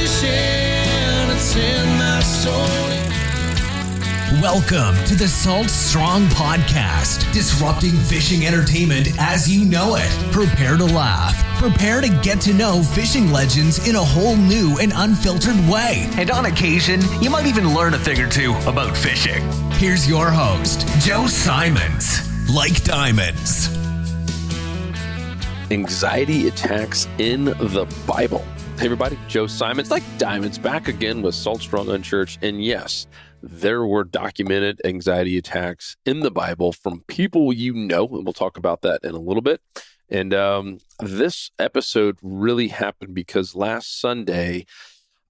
fishing, it's in my soul. Welcome to the Salt Strong Podcast, disrupting fishing entertainment as you know it. Prepare to laugh. Prepare to get to know fishing legends in a whole new and unfiltered way. And on occasion, you might even learn a thing or two about fishing. Here's your host, Joe Simons. Like diamonds. Anxiety attacks in the Bible. Hey everybody, Joe Simons, like diamonds, back again with Salt Strong Unchurched. And yes, there were documented anxiety attacks in the Bible from people you know, and we'll talk about that in a little bit. And this episode really happened because last Sunday,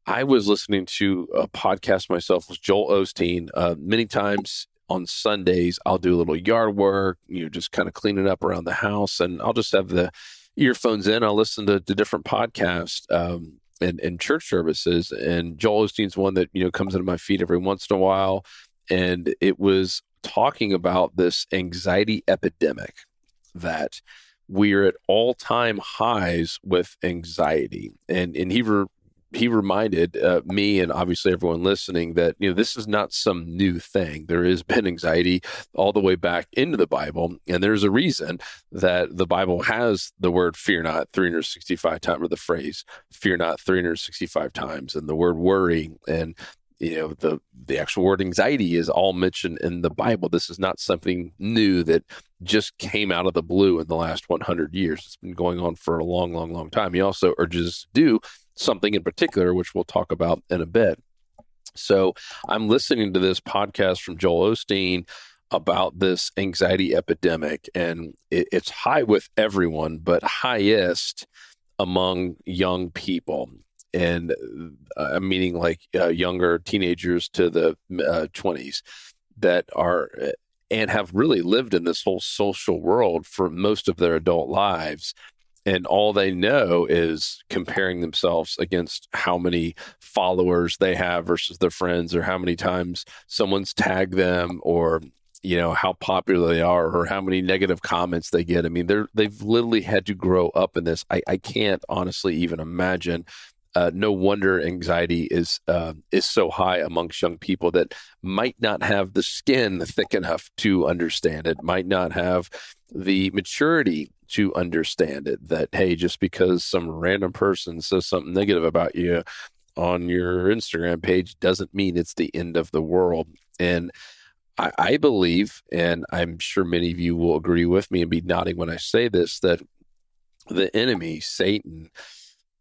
I was listening to a podcast myself with Joel Osteen. Many times on Sundays, I'll do a little yard work, just kind of cleaning up around the house, and I'll just have the earphones in. I'll listen to different podcasts and church services. And Joel Osteen's one that, comes into my feed every once in a while. And it was talking about this anxiety epidemic, that we're at all-time highs with anxiety. And he reminded me and obviously everyone listening that, this is not some new thing. There has been anxiety all the way back into the Bible. And there's a reason that the Bible has the word fear not 365 times, or the phrase fear not 365 times, and the word worry and the actual word anxiety is all mentioned in the Bible. This is not something new that just came out of the blue in the last 100 years. It's been going on for a long, long, long time. He also urges us to do something in particular, which we'll talk about in a bit. So I'm listening to this podcast from Joel Osteen about this anxiety epidemic, and it's high with everyone, but highest among young people. And I'm meaning like younger teenagers to the 20s that are and have really lived in this whole social world for most of their adult lives. And all they know is comparing themselves against how many followers they have versus their friends, or how many times someone's tagged them, or how popular they are, or how many negative comments they get. I mean, they've literally had to grow up in this. I can't honestly even imagine. No wonder anxiety is so high amongst young people that might not have the skin thick enough to understand it, might not have the maturity to understand it, that, hey, just because some random person says something negative about you on your Instagram page doesn't mean it's the end of the world. And I believe, and I'm sure many of you will agree with me and be nodding when I say this, that the enemy, Satan,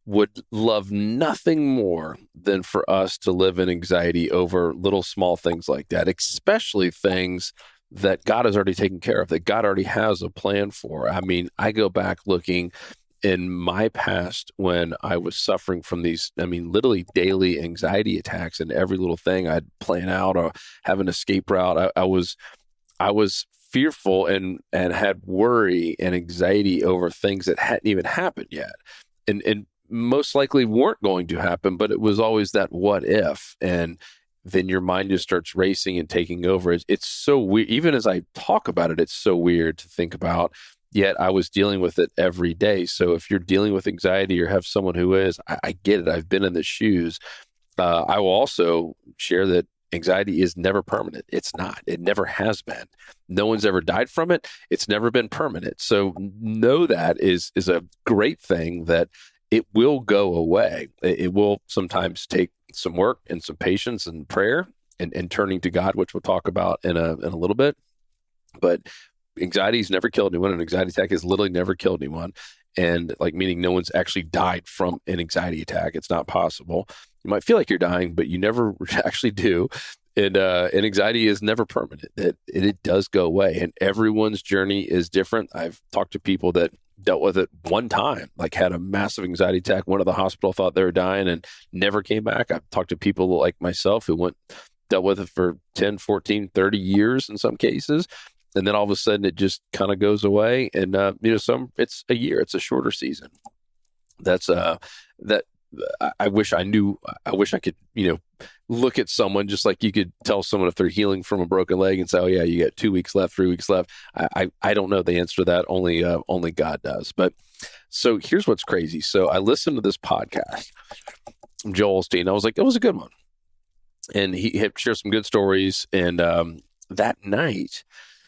would love nothing more than for us to live in anxiety over little small things like that, especially things that God has already taken care of, that God already has a plan for. I mean, I go back looking in my past when I was suffering from these, literally daily anxiety attacks, and every little thing I'd plan out or have an escape route. I was fearful and had worry and anxiety over things that hadn't even happened yet. And most likely weren't going to happen, but it was always that what if, and then your mind just starts racing and taking over. It's so weird. Even as I talk about it, it's so weird to think about, yet I was dealing with it every day. So if you're dealing with anxiety or have someone who is, I get it. I've been in the shoes. I will also share that anxiety is never permanent. It's not. It never has been. No one's ever died from it. It's never been permanent. So know that is a great thing, that it will go away. It will sometimes take some work and some patience and prayer and turning to God, which we'll talk about in a little bit. But anxiety's never killed anyone. An anxiety attack has literally never killed anyone. And meaning no one's actually died from an anxiety attack. It's not possible. You might feel like you're dying, but you never actually do. And anxiety is never permanent. It does go away. And everyone's journey is different. I've talked to people that dealt with it one time, had a massive anxiety attack, went to the hospital, thought they were dying, and never came back. I've talked to people like myself who dealt with it for 10, 14, 30 years in some cases. And then all of a sudden it just kind of goes away. And, it's a year, it's a shorter season. That's, I wish I could, look at someone just like you could tell someone if they're healing from a broken leg and say, oh yeah, you got 2 weeks left, 3 weeks left. I don't know the answer to that. Only God does. But so here's what's crazy. So I listened to this podcast Joel Osteen. I was like, it was a good one. And he had shared some good stories. And that night,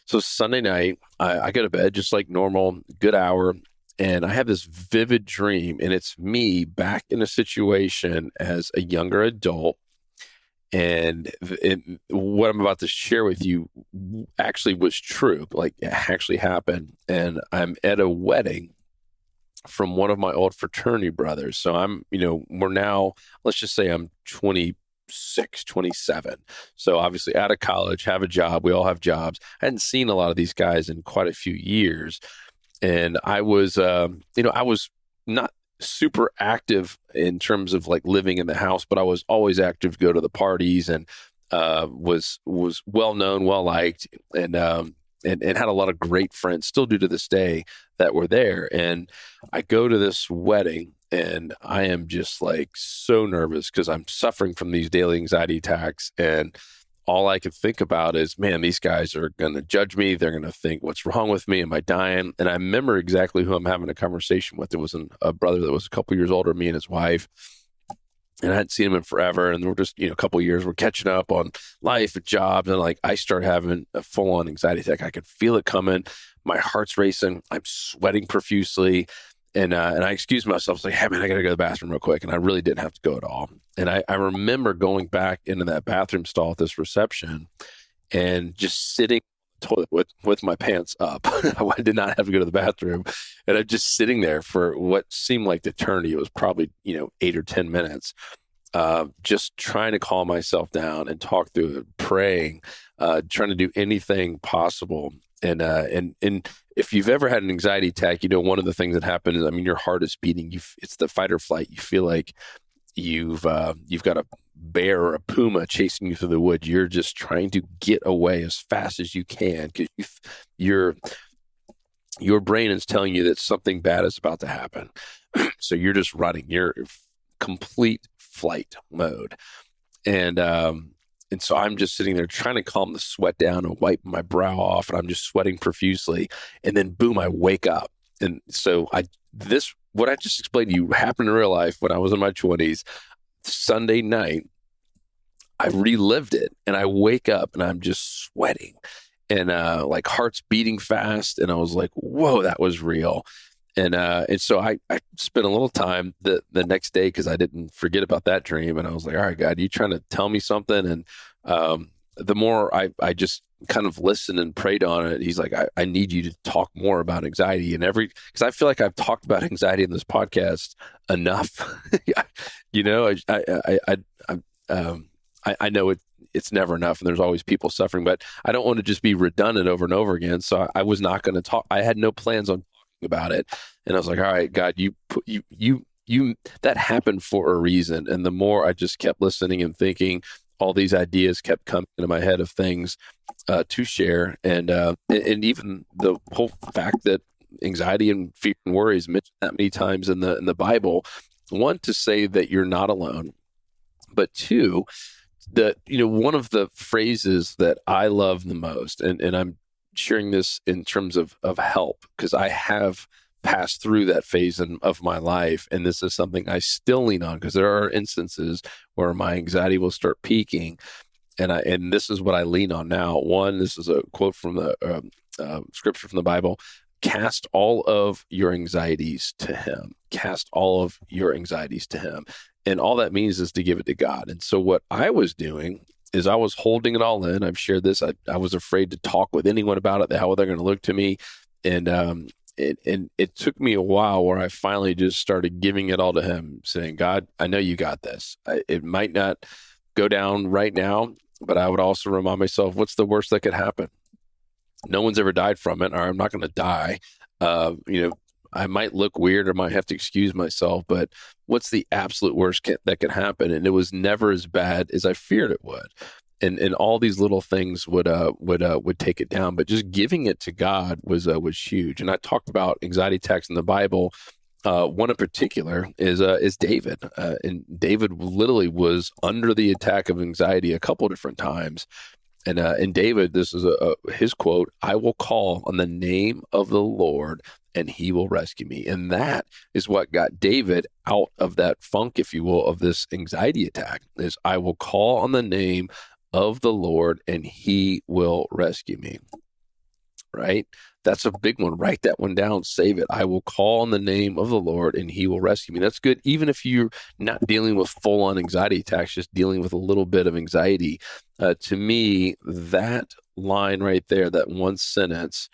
so Sunday night, I go to bed just like normal, good hour. And I have this vivid dream, and it's me back in a situation as a younger adult. And what I'm about to share with you actually was true, like it actually happened. And I'm at a wedding from one of my old fraternity brothers. So we're now, let's just say I'm 26, 27. So obviously out of college, have a job. We all have jobs. I hadn't seen a lot of these guys in quite a few years. And I was not super active in terms of like living in the house, but I was always active to go to the parties, and was well known, well liked, and had a lot of great friends, still do to this day, that were there. And I go to this wedding, and I am just like so nervous because I'm suffering from these daily anxiety attacks, and all I could think about is, man, these guys are going to judge me. They're going to think, what's wrong with me? Am I dying? And I remember exactly who I'm having a conversation with. It was a brother that was a couple years older than me and his wife. And I hadn't seen him in forever. And we're just, a couple of years, we're catching up on life and jobs. And like, I start having a full on anxiety attack. I could feel it coming. My heart's racing. I'm sweating profusely. And I excused myself. I was like, hey, man, I got to go to the bathroom real quick. And I really didn't have to go at all. And I remember going back into that bathroom stall at this reception and just sitting on the toilet with my pants up. I did not have to go to the bathroom. And I'm just sitting there for what seemed like eternity. It was probably, 8 or 10 minutes, just trying to calm myself down and talk through it, praying, trying to do anything possible. And if you've ever had an anxiety attack, one of the things that happens is, your heart is beating. It's the fight or flight. You feel like you've got a bear or a puma chasing you through the woods. You're just trying to get away as fast as you can because your brain is telling you that something bad is about to happen. So you're just running. You're complete flight mode. And so I'm just sitting there trying to calm the sweat down and wipe my brow off, and I'm just sweating profusely. And then boom, I wake up. And so what I just explained to you happened in real life when I was in my 20s. Sunday night, I relived it, and I wake up and I'm just sweating and like heart's beating fast. And I was like, whoa, that was real. And so I spent a little time the next day because I didn't forget about that dream. And I was like, all right, God, you trying to tell me something? And the more I just kind of listened and prayed on it, he's like, I need you to talk more about anxiety because I feel like I've talked about anxiety in this podcast enough. I know it's never enough, and there's always people suffering, but I don't want to just be redundant over and over again. So I was not going to talk. I had no plans on talking about it. And I was like, all right, God, you that happened for a reason. And the more I just kept listening and thinking, all these ideas kept coming into my head of things to share. And even the whole fact that anxiety and fear and worry is mentioned that many times in the Bible, one, to say that you're not alone, but two, that, one of the phrases that I love the most, and I'm sharing this in terms of help, because I have passed through that phase of my life. And this is something I still lean on, because there are instances where my anxiety will start peaking. And this is what I lean on now. One, this is a quote from the scripture from the Bible: cast all of your anxieties to him. Cast all of your anxieties to him. And all that means is to give it to God. And so what I was doing is I was holding it all in. I've shared this. I was afraid to talk with anyone about it, how they're going to look to me. And it took me a while where I finally just started giving it all to him, saying, God, I know you got this. It might not go down right now, but I would also remind myself, what's the worst that could happen? No one's ever died from it, or I'm not going to die. I might look weird or might have to excuse myself, but what's the absolute worst that could happen? And it was never as bad as I feared it would. And all these little things would take it down, but just giving it to God was huge. And I talked about anxiety attacks in the Bible. One in particular is David, and David literally was under the attack of anxiety a couple different times. And David, this is his quote, "I will call on the name of the Lord and he will rescue me." And that is what got David out of that funk, if you will, of this anxiety attack, is "I will call on the name of the Lord and he will rescue me." Right? That's a big one. Write that one down. Save it. "I will call on the name of the Lord and he will rescue me." That's good. Even if you're not dealing with full-on anxiety attacks, just dealing with a little bit of anxiety. To me, that line right there, that one sentence,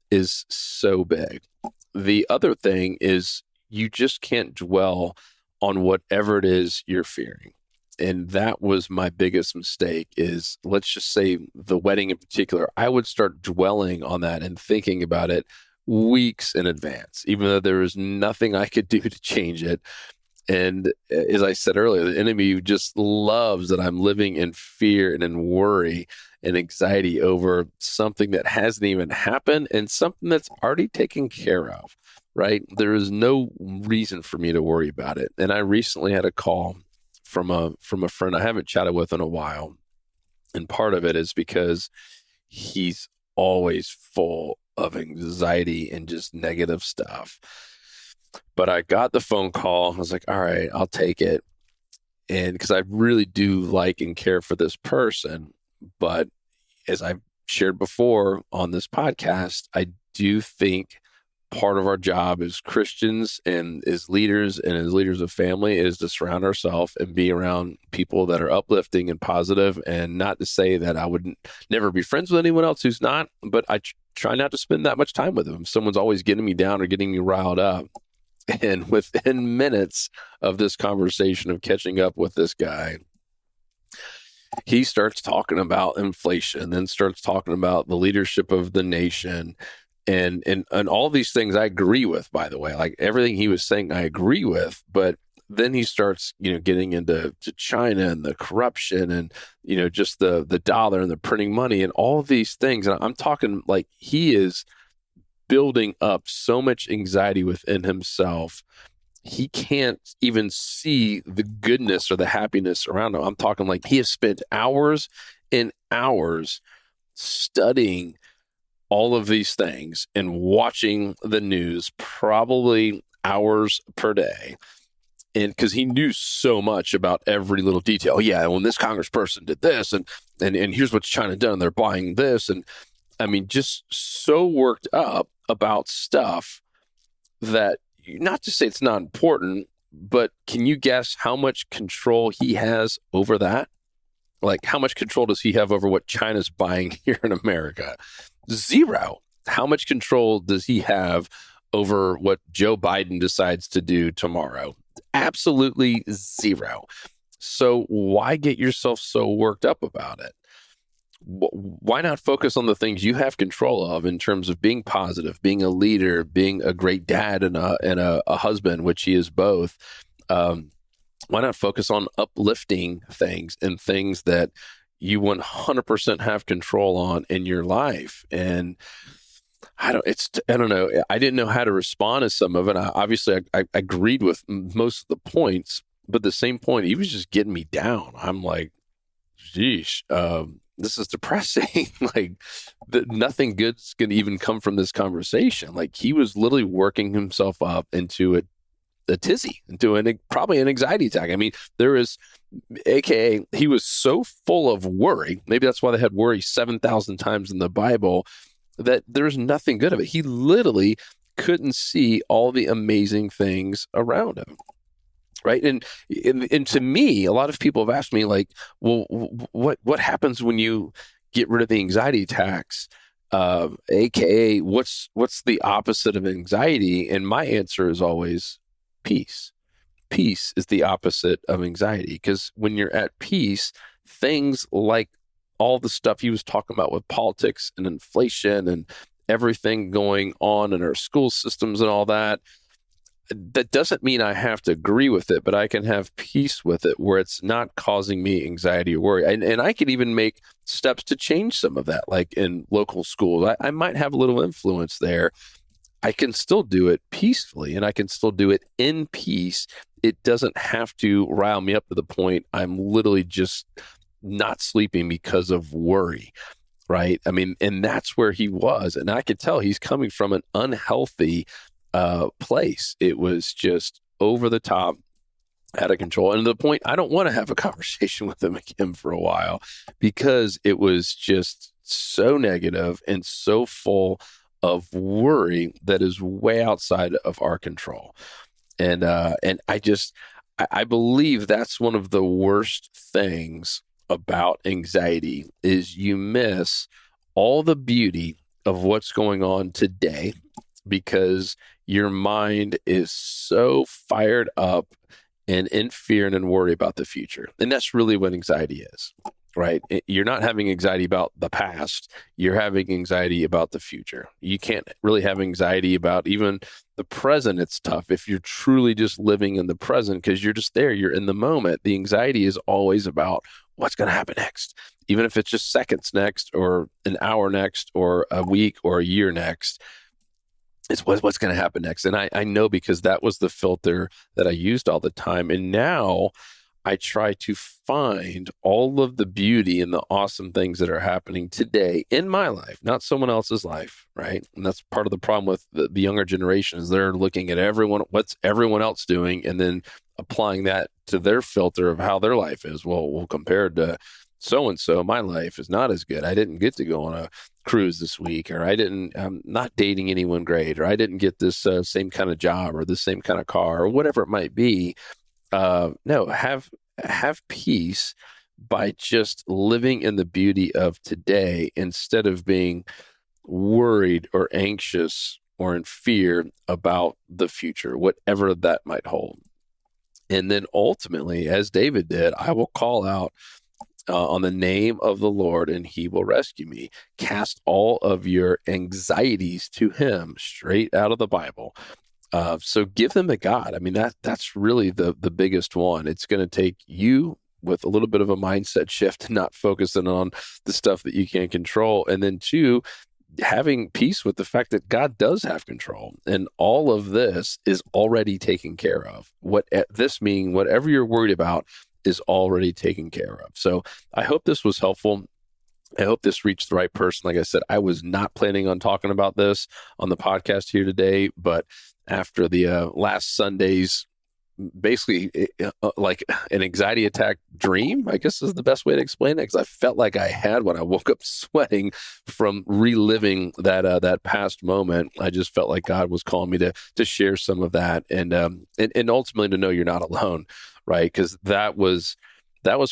is so big. The other thing is you just can't dwell on whatever it is you're fearing. And that was my biggest mistake, is, let's just say the wedding in particular, I would start dwelling on that and thinking about it weeks in advance, even though there was nothing I could do to change it. And as I said earlier, the enemy just loves that I'm living in fear and in worry and anxiety over something that hasn't even happened and something that's already taken care of, right? There is no reason for me to worry about it. And I recently had a call from a friend I haven't chatted with in a while. And part of it is because he's always full of anxiety and just negative stuff. But I got the phone call. I was like, all right, I'll take it. And because I really do like and care for this person. But as I've shared before on this podcast, I do think part of our job as Christians and as leaders of family is to surround ourselves and be around people that are uplifting and positive. And not to say that I would never be friends with anyone else who's not, but I try not to spend that much time with them. Someone's always getting me down or getting me riled up. And within minutes of this conversation of catching up with this guy, he starts talking about inflation, then starts talking about the leadership of the nation. And all these things I agree with, by the way, like everything he was saying, I agree with. But then he starts, getting into China and the corruption and, just the dollar and the printing money and all of these things. And I'm talking like he is building up so much anxiety within himself. He can't even see the goodness or the happiness around him. I'm talking like he has spent hours and hours studying all of these things and watching the news, probably hours per day. And because he knew so much about every little detail. Yeah, when this congressperson did this and here's what China done, they're buying this. And I mean, just so worked up about stuff that, not to say it's not important, but can you guess how much control he has over that? Like, how much control does he have over what China's buying here in America? Zero. How much control does he have over what Joe Biden decides to do tomorrow? Absolutely zero. So why get yourself so worked up about it? Why not focus on the things you have control of in terms of being positive, being a leader, being a great dad and a husband, which he is both? Why not focus on uplifting things and things that you 100% have control on in your life? And I don't know. I didn't know how to respond to some of it. I agreed with most of the points, but the same point, he was just getting me down. I'm like, geez, this is depressing. Like, nothing good's going to even come from this conversation. Like, he was literally working himself up into a tizzy, into probably an anxiety attack. I mean, AKA, he was so full of worry. Maybe that's why they had worry 7,000 times in the Bible, that there's nothing good of it. He literally couldn't see all the amazing things around him. Right. And to me, a lot of people have asked me, like, well, what happens when you get rid of the anxiety attacks? AKA, what's the opposite of anxiety? And my answer is always peace. Peace is the opposite of anxiety, because when you're at peace, things like all the stuff he was talking about with politics and inflation and everything going on in our school systems and all that doesn't mean I have to agree with it, but I can have peace with it where it's not causing me anxiety or worry. And I could even make steps to change some of that, like in local schools. I might have a little influence there. I can still do it peacefully, and I can still do it in peace. It doesn't have to rile me up to the point I'm literally just not sleeping because of worry, right? I mean, and that's where he was. And I could tell he's coming from an unhealthy place. It was just over the top, out of control. And to the point, I don't want to have a conversation with him again for a while, because it was just so negative and so full of worry that is way outside of our control. And I believe that's one of the worst things about anxiety is you miss all the beauty of what's going on today because your mind is so fired up and in fear and in worry about the future. And that's really what anxiety is, right? You're not having anxiety about the past. You're having anxiety about the future. You can't really have anxiety about even the present. It's tough if you're truly just living in the present because you're just there. You're in the moment. The anxiety is always about what's going to happen next, even if it's just seconds next or an hour next or a week or a year next. It's what's going to happen next. And I know because that was the filter that I used all the time. And now I try to find all of the beauty and the awesome things that are happening today in my life, not someone else's life, right? And that's part of the problem with the younger generation is they're looking at what's everyone else doing, and then applying that to their filter of how their life is. Well, compared to so-and-so, my life is not as good. I didn't get to go on a cruise this week, or I'm not dating anyone great, or I didn't get this same kind of job or the same kind of car or whatever it might be. No, have peace by just living in the beauty of today instead of being worried or anxious or in fear about the future, whatever that might hold. And then ultimately, as David did, I will call out on the name of the Lord, and he will rescue me. Cast all of your anxieties to him, straight out of the Bible. So give them to God. I mean, that's really the biggest one. It's going to take you with a little bit of a mindset shift, not focusing on the stuff that you can't control. And then two, having peace with the fact that God does have control, and all of this is already taken care of. Whatever you're worried about is already taken care of. So I hope this was helpful. I hope this reached the right person. Like I said, I was not planning on talking about this on the podcast here today, but after the last Sunday's basically like an anxiety attack dream, I guess is the best way to explain it, because I felt like I had when I woke up sweating from reliving that past moment. I just felt like God was calling me to share some of that, and ultimately to know you're not alone, right? Because that was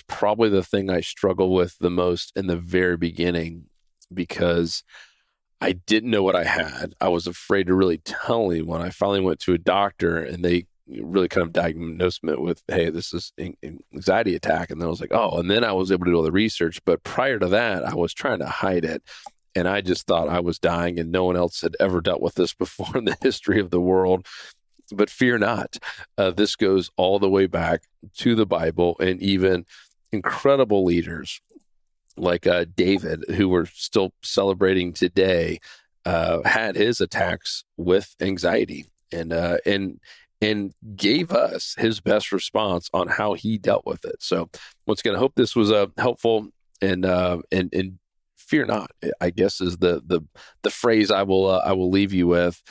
probably the thing I struggled with the most in the very beginning, because I didn't know what I had. I was afraid to really tell anyone. I finally went to a doctor, and they really kind of diagnosed me with, hey, this is anxiety attack. And then I was like, oh, and then I was able to do all the research. But prior to that, I was trying to hide it. And I just thought I was dying, and no one else had ever dealt with this before in the history of the world. But fear not. This goes all the way back to the Bible, and even incredible leaders like David, who we're still celebrating today, had his attacks with anxiety, and gave us his best response on how he dealt with it. So once again, I hope this was helpful, and fear not, I guess, is the phrase I will leave you with.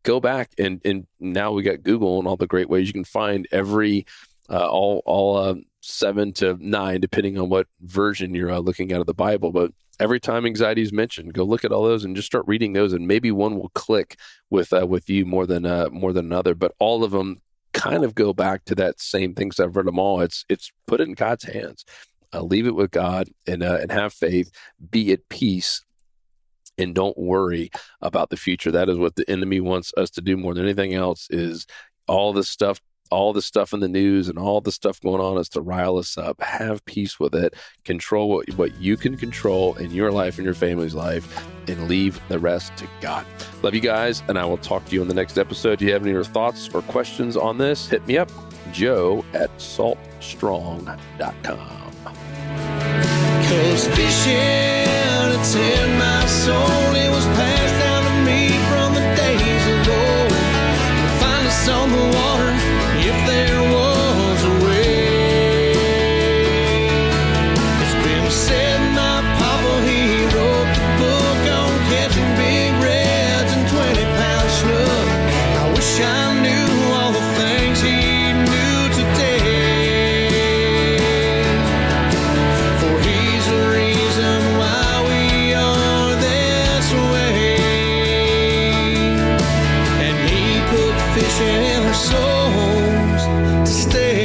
Go back and now we got Google and all the great ways you can find every all 7 to 9, depending on what version you're looking at of the Bible. But every time anxiety is mentioned, go look at all those and just start reading those, and maybe one will click with you more than another. But all of them kind of go back to that same thing. So I've read them all. It's put it in God's hands. Leave it with God, and have faith. Be at peace, and don't worry about the future. That is what the enemy wants us to do more than anything else. Is all the stuff in the news and all the stuff going on is to rile us up. Have peace with it. Control what you can control in your life and your family's life, and leave the rest to God. Love you guys, and I will talk to you in the next episode. Do you have any other thoughts or questions on this? Hit me up, joe@saltstrong.com. 'Cause fishing, it's in my soul. It was passed down to me from the days of old. To find us on the water, if there was a way. 'Cause fishing our souls to stay